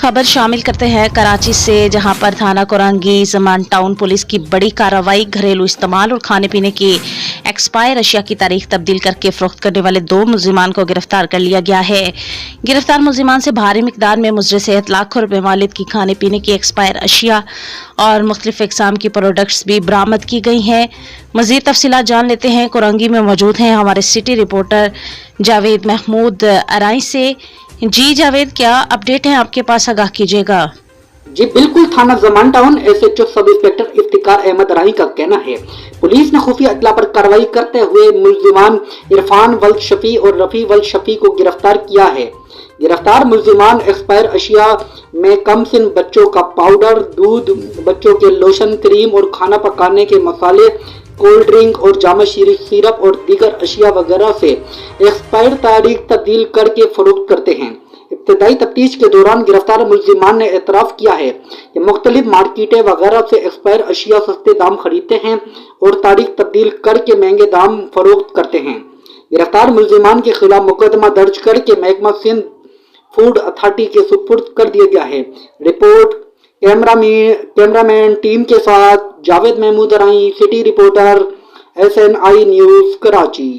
खबर शामिल करते हैं कराची से, जहां पर थाना कोरंगी ज़मान टाउन पुलिस की बड़ी कार्रवाई। घरेलू इस्तेमाल और खाने पीने की एक्सपायर अशिया की तारीख तब्दील करके फरोख्त करने वाले 2 मुलजिमान को गिरफ्तार कर लिया गया है। गिरफ्तार मुलजिमान से भारी मिकदार में मुजरे सेहत लाखों रुपए मालिक की खाने पीने की एक्सपायर अशिया और मुख्तलिफ इकसाम की प्रोडक्ट्स भी बरामद की गई हैं। मजीद तफसीलात जान लेते हैं। कोरंगी में मौजूद हैं हमारे सिटी रिपोर्टर जावेद महमूद अराई से। जी जावेद, क्या अपडेट है आपके पास, आगाह कीजिएगा। जी बिल्कुल, थाना Zaman town SHO sub inspector Iftikhar Ahmed Rahi का कहना है, पुलिस ने खुफिया इत्तला पर कार्रवाई करते हुए मुलजिमान इरफान वल्द शफी और रफी वल्द शफी को गिरफ्तार किया है। गिरफ्तार मुलजिमान एक्सपायर अशिया में कम सिन बच्चों का पाउडर, दूध, बच्चों के लोशन, क्रीम और खाना पकाने के मसाले, कोल्ड ड्रिंक और जामा सिरप और दीगर अशिया वगैरह से एक्सपायर तारीख तब्दील करके फरोख्त करते हैं। इब्तदाई तफ्तीश के दौरान गिरफ्तार मुलजिमान ने एतराफ़ किया है कि मुख्तलिफ मार्केटें वगैरह से एक्सपायर अशिया सस्ते दाम खरीदते हैं और तारीख तब्दील करके महंगे दाम फरोख्त करते हैं। गिरफ्तार मुलजिमान के खिलाफ मुकदमा दर्ज करके महकमा सिंध फूड अथॉरिटी के सुपुर्द कर दिया गया है। रिपोर्ट कैमरामैन टीम के साथ Javed Mahmood Rahi, city reporter SNI news Karachi.